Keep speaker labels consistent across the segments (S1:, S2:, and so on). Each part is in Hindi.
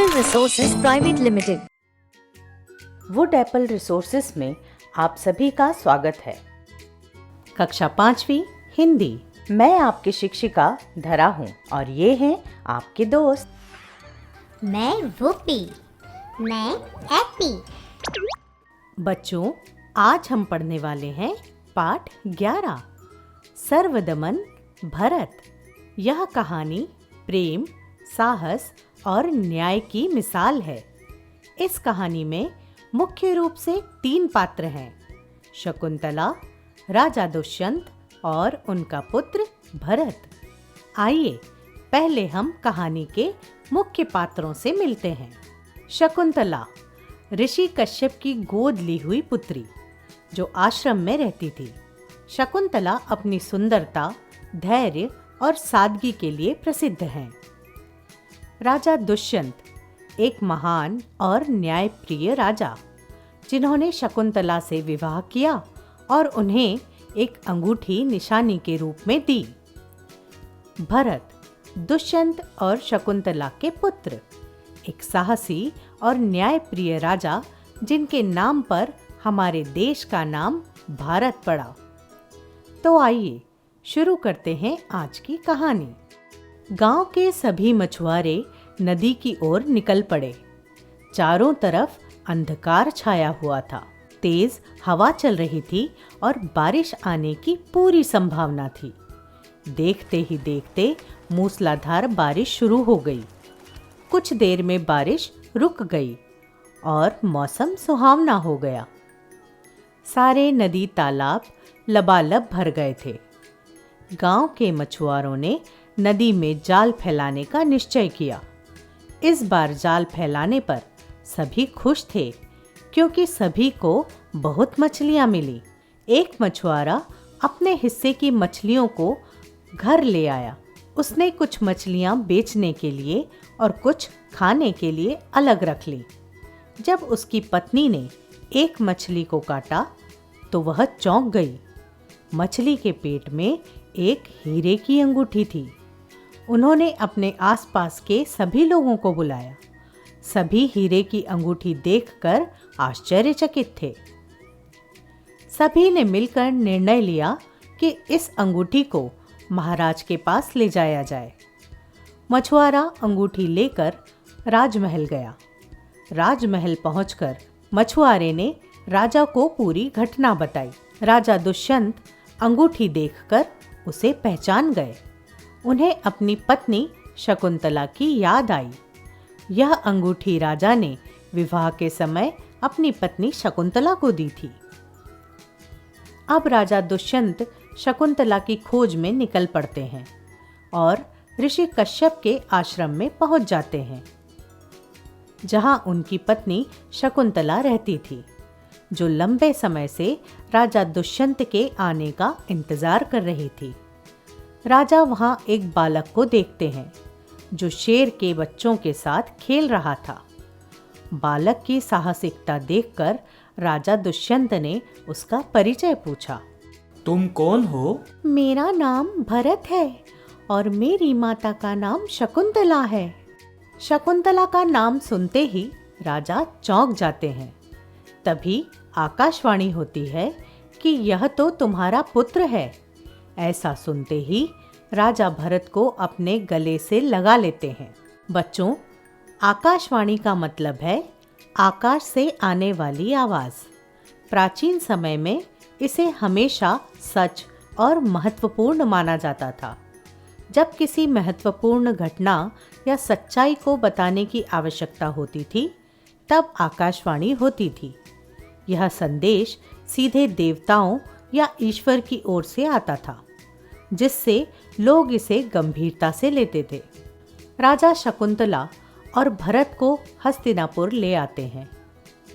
S1: Apple resources private limited.
S2: Wood apple resources में आप सभी का स्वागत है। कक्षा 5वीं हिंदी। मैं आपकी शिक्षिका धरा हूँ और ये हैं आपके दोस्त।
S3: मैं वुप्पी। मैं हैप्पी।
S2: बच्चों, आज हम पढ़ने वाले हैं पाठ 11 सर्वदमन भरत। यह कहानी प्रेम, साहस और न्याय की मिसाल है। इस कहानी में मुख्य रूप से 3 पात्र हैं, शकुंतला, राजा दुष्यंत और उनका पुत्र भरत। आइए पहले हम कहानी के मुख्य पात्रों से मिलते हैं। शकुंतला ऋषि कश्यप की गोद ली हुई पुत्री जो आश्रम में रहती थी। शकुंतला अपनी सुंदरता, धैर्य और सादगी के लिए प्रसिद्ध हैं। राजा दुष्यंत एक महान और न्यायप्रिय राजा, जिन्होंने शकुंतला से विवाह किया और उन्हें एक अंगूठी निशानी के रूप में दी। भरत दुष्यंत और शकुंतला के पुत्र, एक साहसी और न्यायप्रिय राजा जिनके नाम पर हमारे देश का नाम भारत पड़ा। तो आइए शुरू करते हैं आज की कहानी। गांव के सभी मछुआरे नदी की ओर निकल पड़े। चारों तरफ अंधकार छाया हुआ था। तेज हवा चल रही थी और बारिश आने की पूरी संभावना थी। देखते ही देखते मूसलाधार बारिश शुरू हो गई। कुछ देर में बारिश रुक गई और मौसम सुहावना हो गया। सारे नदी तालाब लबालब भर गए थे। गांव के मछुआरों ने नदी में जाल फैलाने का निश्चय किया। इस बार जाल फैलाने पर सभी खुश थे क्योंकि सभी को बहुत मछलियां मिली। एक मछुआरा अपने हिस्से की मछलियों को घर ले आया। उसने कुछ मछलियां बेचने के लिए और कुछ खाने के लिए अलग रख ली। जब उसकी पत्नी ने एक मछली को काटा तो वह चौंक गई। मछली के पेट में एक हीरे की अंगूठी थी। उन्होंने अपने आसपास के सभी लोगों को बुलाया। सभी हीरे की अंगूठी देखकर आश्चर्यचकित थे। सभी ने मिलकर निर्णय लिया कि इस अंगूठी को महाराज के पास ले जाया जाए। मछुआरा अंगूठी लेकर राजमहल गया। राजमहल पहुंचकर मछुआरे ने राजा को पूरी घटना बताई। राजा दुष्यंत अंगूठी देखकर उसे पहचान गए। उन्हें अपनी पत्नी शकुंतला की याद आई। यह अंगूठी राजा ने विवाह के समय अपनी पत्नी शकुंतला को दी थी। अब राजा दुष्यंत शकुंतला की खोज में निकल पड़ते हैं और ऋषि कश्यप के आश्रम में पहुंच जाते हैं, जहां उनकी पत्नी शकुंतला रहती थी, जो लंबे समय से राजा दुष्यंत के आने का इंतजार कर रही थी। राजा वहां एक बालक को देखते हैं जो शेर के बच्चों के साथ खेल रहा था। बालक की साहसिकता देखकर राजा दुष्यंत ने उसका परिचय पूछा।
S4: तुम कौन हो?
S2: मेरा नाम भरत है और मेरी माता का नाम शकुंतला है। शकुंतला का नाम सुनते ही राजा चौंक जाते हैं। तभी आकाशवाणी होती है कि यह तो तुम्हारा पुत्र है। ऐसा सुनते ही राजा भरत को अपने गले से लगा लेते हैं। बच्चों, आकाशवाणी का मतलब है आकाश से आने वाली आवाज़। प्राचीन समय में इसे हमेशा सच और महत्वपूर्ण माना जाता था। जब किसी महत्वपूर्ण घटना या सच्चाई को बताने की आवश्यकता होती थी, तब आकाशवाणी होती थी। यह संदेश सीधे देवताओं या ईश्वर की ओर से आता था, जिससे लोग इसे गंभीरता से लेते थे। राजा शकुंतला और भरत को हस्तिनापुर ले आते हैं।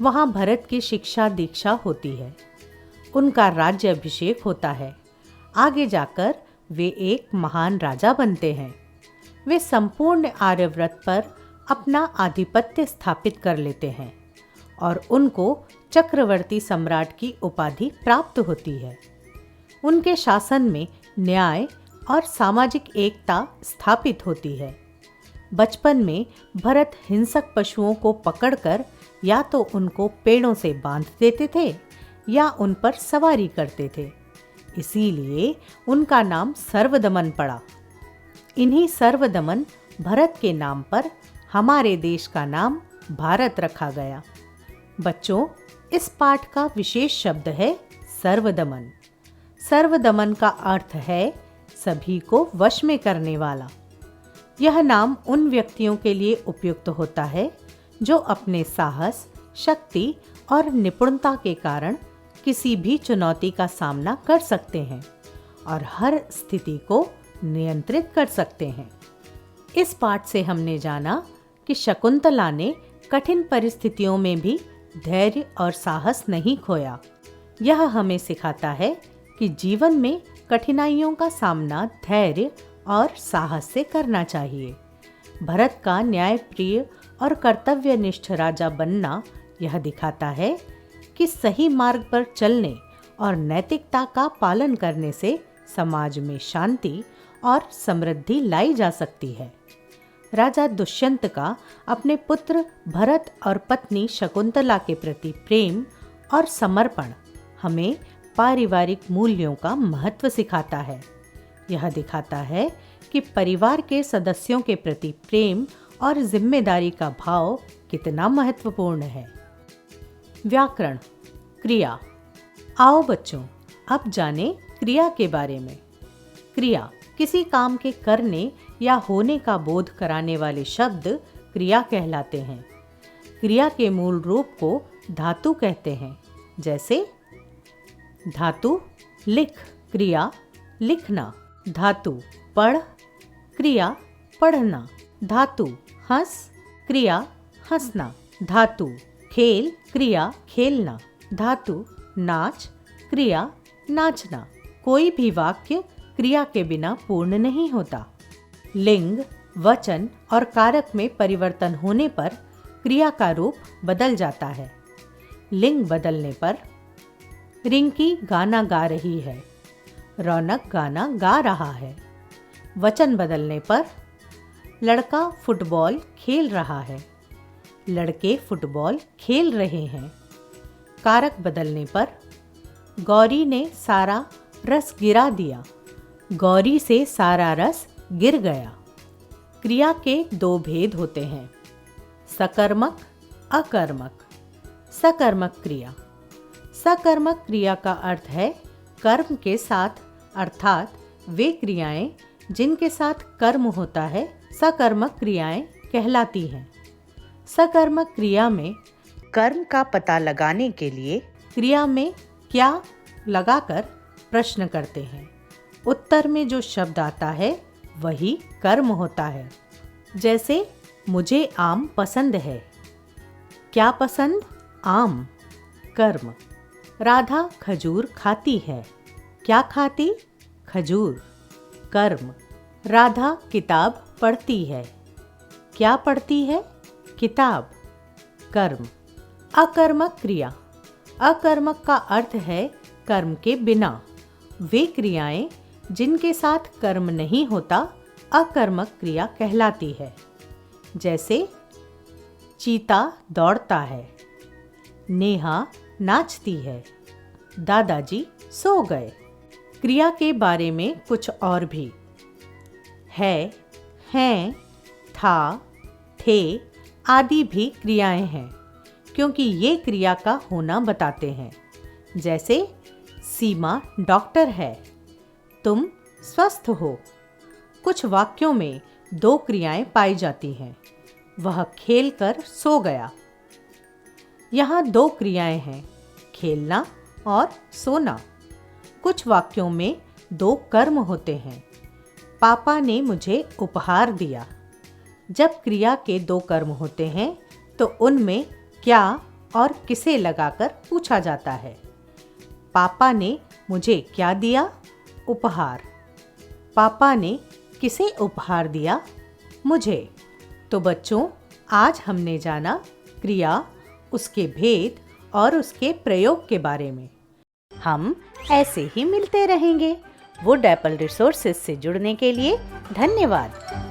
S2: वहाँ भरत की शिक्षा दीक्षा होती है। उनका राज्य अभिषेक होता है। आगे जाकर वे एक महान राजा बनते हैं। वे संपूर्ण आर्यव्रत पर अपना आधिपत्य स्थापित कर लेते हैं और उनको चक्रवर्ती सम्राट की उपाधि प्राप्त होती है। उनके शासन में न्याय और सामाजिक एकता स्थापित होती है। बचपन में भरत हिंसक पशुओं को पकड़कर या तो उनको पेड़ों से बांध देते थे या उन पर सवारी करते थे। इसीलिए उनका नाम सर्वदमन पड़ा। इन्हीं सर्वदमन भरत के नाम पर हमारे देश का नाम भारत रखा गया। बच्चों, इस पाठ का विशेष शब्द है सर्वदमन। सर्वदमन का अर्थ है सभी को वश में करने वाला। यह नाम उन व्यक्तियों के लिए उपयुक्त होता है जो अपने साहस, शक्ति और निपुणता के कारण किसी भी चुनौती का सामना कर सकते हैं और हर स्थिति को नियंत्रित कर सकते हैं। इस पाठ से हमने जाना कि शकुंतला ने कठिन परिस्थितियों में भी धैर्य और साहस नहीं खोया। यह हमें सिखाता है कि जीवन में कठिनाइयों का सामना धैर्य और साहस से करना चाहिए। भरत का न्यायप्रिय और कर्तव्यनिष्ठ राजा बनना यह दिखाता है कि सही मार्ग पर चलने और नैतिकता का पालन करने से समाज में शांति और समृद्धि लाई जा सकती है। राजा दुष्यंत का अपने पुत्र भरत और पत्नी शकुंतला के प्रति प्रेम और समर्पण हमें पारिवारिक मूल्यों का महत्व सिखाता है। यह दिखाता है कि परिवार के सदस्यों के प्रति प्रेम और जिम्मेदारी का भाव कितना महत्वपूर्ण है। व्याकरण, क्रिया। आओ बच्चों, अब जानें क्रिया के बारे में। क्रिया किसी काम के करने या होने का बोध कराने वाले शब्द क्रिया कहलाते हैं। क्रिया के मूल रूप को धातु कहते हैं। जैसे धातु लिख, क्रिया लिखना। धातु पढ़, क्रिया पढ़ना। धातु हंस, क्रिया हंसना। धातु खेल, क्रिया खेलना। धातु नाच, क्रिया नाचना। कोई भी वाक्य क्रिया के बिना पूर्ण नहीं होता। लिंग, वचन और कारक में परिवर्तन होने पर क्रिया का रूप बदल जाता है। लिंग बदलने पर रिंकी गाना गा रही है, रौनक गाना गा रहा है। वचन बदलने पर लड़का फुटबॉल खेल रहा है, लड़के फुटबॉल खेल रहे हैं। कारक बदलने पर गौरी ने सारा रस गिरा दिया, गौरी से सारा रस गिर गया। क्रिया के दो भेद होते हैं, सकर्मक, अकर्मक। सकर्मक क्रिया। सकर्मक क्रिया का अर्थ है कर्म के साथ, अर्थात वे क्रियाएं जिनके साथ कर्म होता है सकर्मक क्रियाएं कहलाती हैं। सकर्मक क्रिया में कर्म का पता लगाने के लिए क्रिया में क्या लगाकर प्रश्न करते हैं। उत्तर में जो शब्द आता है वही कर्म होता है। जैसे मुझे आम पसंद है। क्या पसंद? आम। कर्म। राधा खजूर खाती है। क्या खाती? खजूर। कर्म। राधा किताब पढ़ती है। क्या पढ़ती है? किताब। कर्म। अकर्मक क्रिया। अकर्मक का अर्थ है कर्म के बिना। वे क्रियाएं जिनके साथ कर्म नहीं होता अकर्मक क्रिया कहलाती है। जैसे चीता दौड़ता है, नेहा नाचती है, दादाजी सो गए। क्रिया के बारे में कुछ और भी है, हैं, था, थे आदि भी क्रियाएं हैं क्योंकि ये क्रिया का होना बताते हैं। जैसे सीमा डॉक्टर है, तुम स्वस्थ हो। कुछ वाक्यों में दो क्रियाएं पाई जाती हैं। वह खेल कर सो गया। यहाँ दो क्रियाएं हैं, खेलना और सोना। कुछ वाक्यों में दो कर्म होते हैं। पापा ने मुझे उपहार दिया। जब क्रिया के दो कर्म होते हैं तो उनमें क्या और किसे लगाकर पूछा जाता है। पापा ने मुझे क्या दिया? उपहार। पापा ने किसे उपहार दिया? मुझे। तो बच्चों, आज हमने जाना क्रिया, उसके भेद और उसके प्रयोग के बारे में। हम ऐसे ही मिलते रहेंगे। वुड एप्पल रिसोर्सेज से जुड़ने के लिए धन्यवाद।